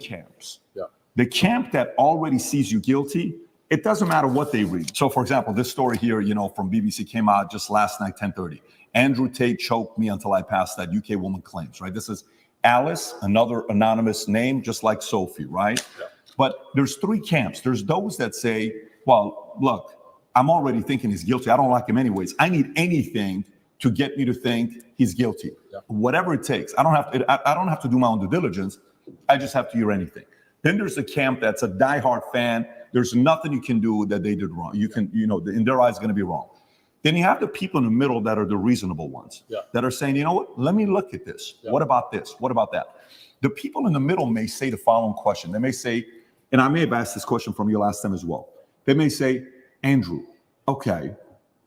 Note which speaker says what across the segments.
Speaker 1: camps.
Speaker 2: Yeah.
Speaker 1: The camp that already sees you guilty, it doesn't matter what they read. So, for example, this story here, from BBC came out just last night, 10:30. Andrew Tate choked me until I passed that, UK woman claims, right? This is Alice, another anonymous name, just like Sophie, right?
Speaker 2: Yeah.
Speaker 1: But there's three camps. There's those that say, well, look, I'm already thinking he's guilty. I don't like him anyways. I need anything to get me to think he's guilty.
Speaker 2: Yeah.
Speaker 1: Whatever it takes. I don't have to do my own due diligence. I just have to hear anything. Then there's a camp that's a diehard fan. There's nothing you can do that they did wrong. In their eyes, going to be wrong. Then you have the people in the middle that are the reasonable ones, that are saying, you know what, let me look at this. Yeah. What about this? What about that? The people in the middle may say the following question. They may say, and I may have asked this question from you last time as well. They may say, Andrew, okay,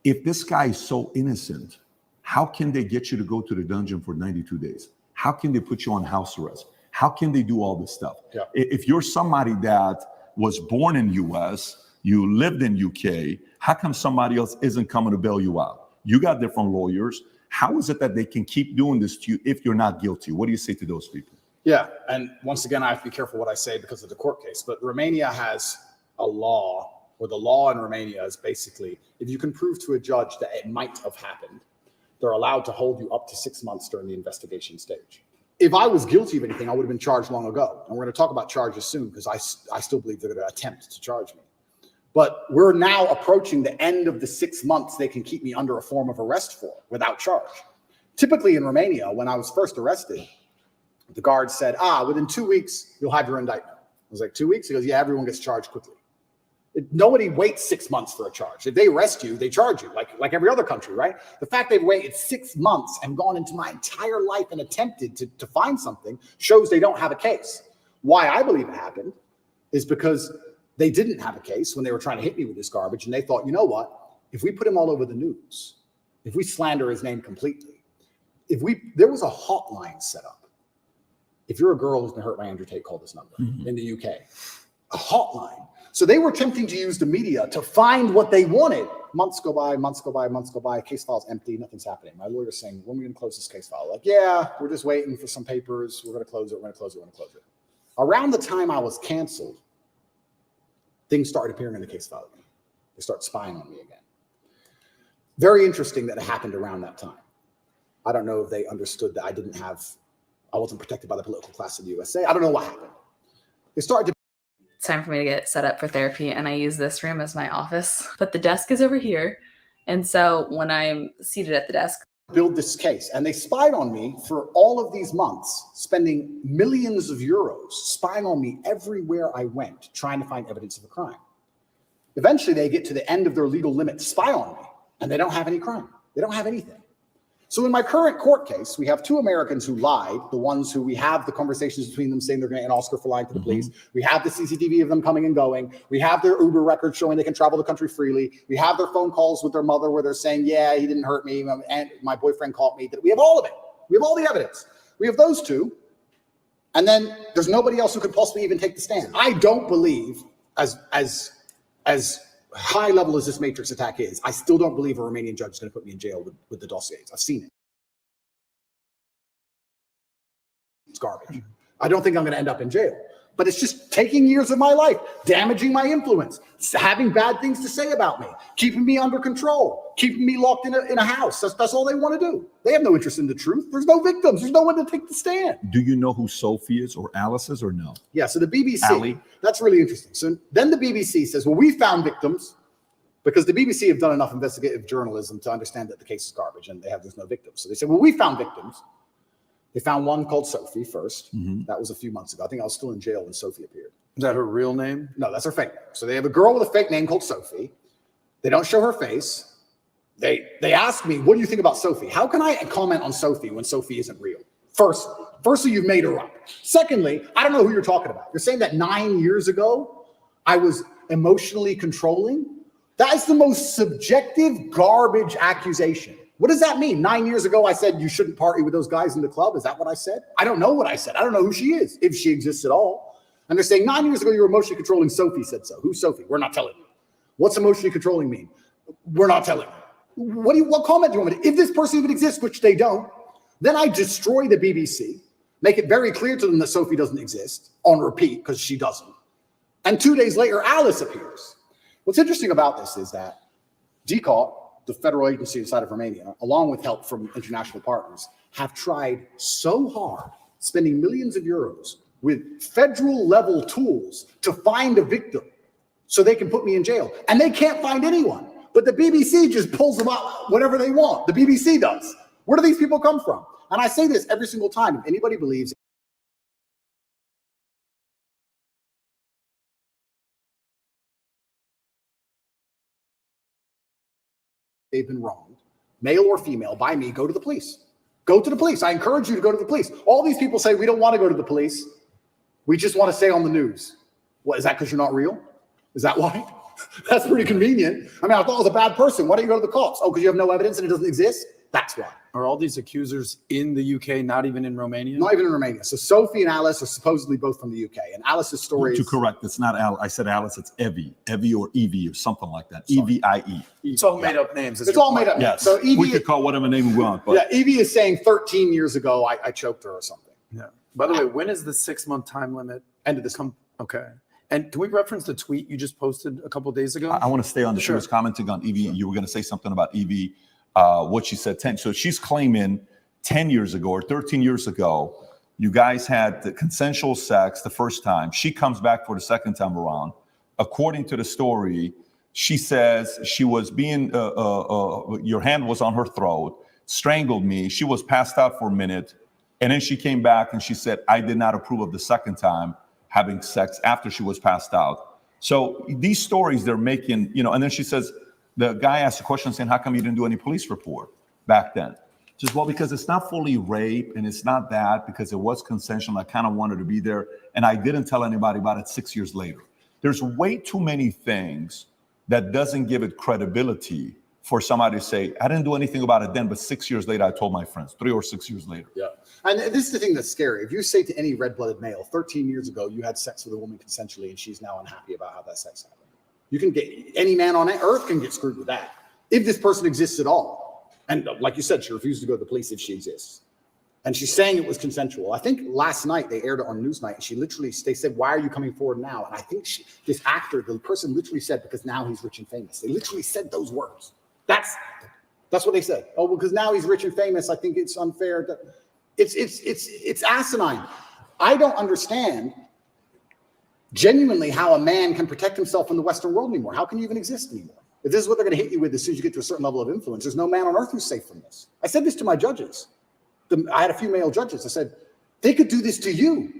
Speaker 1: if this guy is so innocent, how can they get you to go to the dungeon for 92 days? How can they put you on house arrest? How can they do all this stuff? Yeah. If you're somebody that was born in US, you lived in UK, how come somebody else isn't coming to bail you out? You got different lawyers. How is it that they can keep doing this to you if you're not guilty? What do you say to those people?
Speaker 2: Yeah, and once again, I have to be careful what I say because of the court case, but Romania has a law, or the law in Romania is basically, if you can prove to a judge that it might have happened, they're allowed to hold you up to 6 months during the investigation stage. If I was guilty of anything, I would have been charged long ago. And we're going to talk about charges soon because I still believe they're going to attempt to charge me. But we're now approaching the end of the 6 months they can keep me under a form of arrest for without charge. Typically in Romania, when I was first arrested, the guard said, within 2 weeks, you'll have your indictment. I was like, 2 weeks? He goes, yeah, everyone gets charged quickly. Nobody waits 6 months for a charge. If they arrest you, they charge you, like every other country, right? The fact they've waited 6 months and gone into my entire life and attempted to find something shows they don't have a case. Why I believe it happened is because they didn't have a case when they were trying to hit me with this garbage, and they thought, you know what? If we put him all over the news, if we slander his name completely, there was a hotline set up. If you're a girl who's been hurt by Andrew Tate, call this number in the UK. A hotline. So they were attempting to use the media to find what they wanted. Months go by, months go by, months go by. Case file's empty, nothing's happening. My lawyer's saying, when are we going to close this case file? Like, yeah, we're just waiting for some papers. We're going to close it, we're going to close it, we're going to close it. Around the time I was canceled, things started appearing in the case file again. They start spying on me again. Very interesting that it happened around that time. I don't know if they understood that I wasn't protected by the political class of the USA. I don't know what happened. They started to.
Speaker 3: It's time for me to get set up for therapy, and I use this room as my office. But the desk is over here, and so when I'm seated at the desk,
Speaker 2: build this case, and they spied on me for all of these months, spending millions of euros, spying on me everywhere I went, trying to find evidence of a crime. Eventually, they get to the end of their legal limit to spy on me, and they don't have any crime. They don't have anything. So in my current court case, we have two Americans who lied, the ones who we have the conversations between them saying they're going to get an Oscar for lying to the police. We have the CCTV of them coming and going. We have their Uber records showing they can travel the country freely. We have their phone calls with their mother where they're saying, yeah, he didn't hurt me, and my boyfriend caught me. We have all of it. We have all the evidence. We have those two. And then there's nobody else who could possibly even take the stand. I don't believe, as high level as this Matrix attack is, I still don't believe a Romanian judge is going to put me in jail with the dossiers. I've seen it. It's garbage. I don't think I'm going to end up in jail, but it's just taking years of my life, damaging my influence, having bad things to say about me, keeping me under control, keeping me locked in a house. That's all they want to do. They have no interest in the truth. There's no victims. There's no one to take the stand.
Speaker 1: Do you know who Sophie is or Alice is or no?
Speaker 2: Yeah, so the BBC,
Speaker 1: Ali?
Speaker 2: That's really interesting. So then the BBC says, well, we found victims because the BBC have done enough investigative journalism to understand that the case is garbage and there's no victims. So they said, well, we found victims. They found one called Sophie first. That was a few months ago. I think I was still in jail when Sophie appeared.
Speaker 4: Is that her real name?
Speaker 2: No, that's her fake name. So they have a girl with a fake name called Sophie. They don't show her face. They ask me, what do you think about Sophie? How can I comment on Sophie when Sophie isn't real? Firstly, you've made her up. Secondly, I don't know who you're talking about. You're saying that 9 years ago, I was emotionally controlling? That is the most subjective garbage accusation. What does that mean? 9 years ago, I said you shouldn't party with those guys in the club. Is that what I said? I don't know what I said. I don't know who she is, if she exists at all. And they're saying 9 years ago, you were emotionally controlling. Sophie said so. Who's Sophie? We're not telling you. What's emotionally controlling mean? We're not telling you. What comment do you want me to? If this person even exists, which they don't, then I destroy the BBC. make it very clear to them that Sophie doesn't exist on repeat because she doesn't. And 2 days later, Alice appears. What's interesting about this is that DCAUT, the federal agency inside of Romania, along with help from international partners, have tried so hard, spending millions of euros with federal level tools to find a victim so they can put me in jail. And they can't find anyone. But the BBC just pulls them out whatever they want. The BBC does. Where do these people come from? And I say this every single time. If anybody believes they've been wronged, male or female, by me, go to the police. Go to the police. I encourage you to go to the police. All these people say we don't want to go to the police. We just want to stay on the news. What, is that because you're not real? Is that why? That's pretty convenient. I mean, I thought I was a bad person. Why don't you go to the cops? Oh, because you have no evidence and it doesn't exist? That's why.
Speaker 4: Are all these accusers in the UK, not even in Romania?
Speaker 2: Not even in Romania. So Sophie and Alice are supposedly both from the UK. And Alice's story
Speaker 1: To
Speaker 2: is...
Speaker 1: correct, it's not Alice. I said Alice, it's Evie or Evie or something like that. Evie.
Speaker 4: It's all made up names.
Speaker 2: It's all made up.
Speaker 1: Yes.
Speaker 2: So Evie,
Speaker 1: we could call whatever name we want. But
Speaker 2: yeah, Evie is saying 13 years ago, I choked her or something.
Speaker 4: Yeah. By the way, when is the 6-month time limit?
Speaker 2: End of this month.
Speaker 4: Okay. And can we reference the tweet you just posted a couple of days ago?
Speaker 1: I want to stay on the
Speaker 4: Sure.
Speaker 1: She was commenting on Evie. You were going to say something about Evie, what she said 10. So she's claiming 10 years ago or 13 years ago, you guys had the consensual sex the first time. She comes back for the second time around. According to the story, she says she was being, your hand was on her throat, strangled me. She was passed out for a minute. And then she came back and she said, I did not approve of the second time having sex after she was passed out. So these stories they're making, and then she says, the guy asked a question saying, how come you didn't do any police report back then? She says, well, because it's not fully rape and it's not that, because it was consensual. I kind of wanted to be there. And I didn't tell anybody about it 6 years later. There's way too many things that doesn't give it credibility for somebody to say, I didn't do anything about it then, but 6 years later, I told my friends, 3 or 6 years later.
Speaker 2: Yeah. And this is the thing that's scary. If you say to any red-blooded male, 13 years ago, you had sex with a woman consensually and she's now unhappy about how that sex happened. You can get, any man on earth can get screwed with that. If this person exists at all. And like you said, she refused to go to the police if she exists. And she's saying it was consensual. I think last night they aired it on Newsnight and they said, why are you coming forward now? And I think this actor, the person literally said, because now he's rich and famous. They literally said those words. That's what they said. Oh, because now he's rich and famous. I think it's unfair. It's asinine. I don't understand genuinely how a man can protect himself in the Western world anymore. How can you even exist anymore? If this is what they're going to hit you with as soon as you get to a certain level of influence, there's no man on earth who's safe from this. I said this to my judges. I had a few male judges. I said, they could do this to you.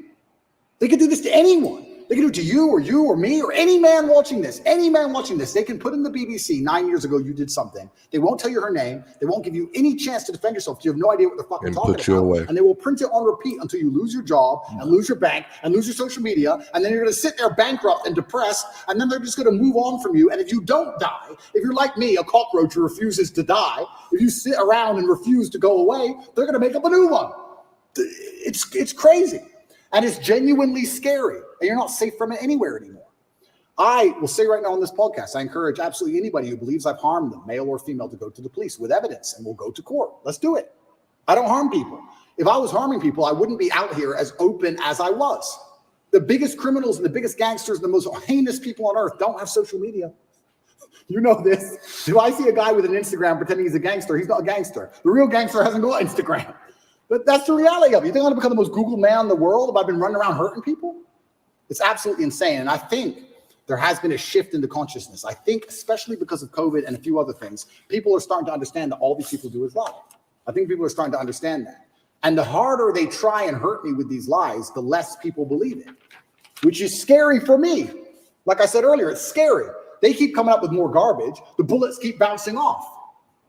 Speaker 2: They could do this to anyone. They can do it to you or me or any man watching this. Any man watching this. They can put in the BBC 9 years ago you did something. They won't tell you her name. They won't give you any chance to defend yourself. You have no idea what the fuck they're talking about. And they will print it on repeat until you lose your job and lose your bank and lose your social media. And then you're going to sit there bankrupt and depressed. And then they're just going to move on from you. And if you don't die, if you're like me, a cockroach who refuses to die, if you sit around and refuse to go away, they're going to make up a new one. It's crazy. And it's genuinely scary. And you're not safe from it anywhere anymore. I will say right now on this podcast, I encourage absolutely anybody who believes I've harmed them, male or female, to go to the police with evidence and we'll go to court. Let's do it. I don't harm people. If I was harming people, I wouldn't be out here as open as I was. The biggest criminals and the biggest gangsters and the most heinous people on earth don't have social media. You know this. If I see a guy with an Instagram pretending he's a gangster, he's not a gangster. The real gangster hasn't got Instagram. But that's the reality of it. You think I'm going to become the most Googled man in the world if I've been running around hurting people? It's absolutely insane. And I think there has been a shift in the consciousness. I think, especially because of COVID and a few other things, people are starting to understand that all these people do is lie. I think people are starting to understand that. And the harder they try and hurt me with these lies, the less people believe it, which is scary for me. Like I said earlier, it's scary. They keep coming up with more garbage. The bullets keep bouncing off.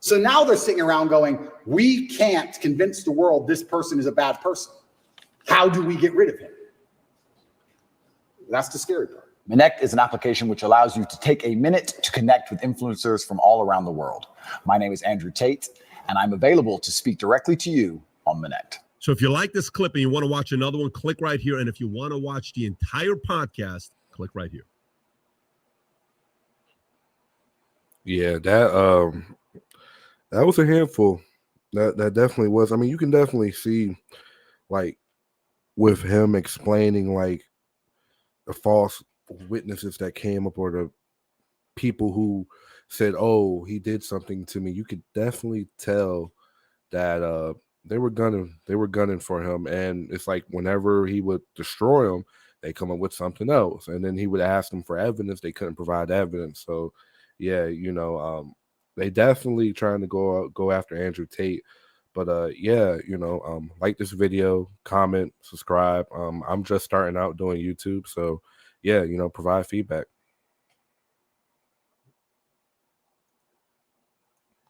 Speaker 2: So now they're sitting around going, we can't convince the world this person is a bad person. How do we get rid of him? That's the scary part.
Speaker 5: Connect is an application which allows you to take a minute to connect with influencers from all around the world. My name is Andrew Tate, and I'm available to speak directly to you on Connect.
Speaker 6: So if you like this clip and you want to watch another one, click right here. And if you want to watch the entire podcast, click right here.
Speaker 7: Yeah, that was a handful. That definitely was. I mean, you can definitely see, like,
Speaker 8: with him explaining like the false witnesses that came up or the people who said, "Oh, he did something to me," you could definitely tell that they were gunning for him. And it's like whenever he would destroy him, they come up with something else, and then he would ask them for evidence. They couldn't provide evidence. So yeah, they definitely trying to go after Andrew Tate. But yeah, like this video, comment, subscribe. I'm just starting out doing YouTube, so yeah, provide feedback.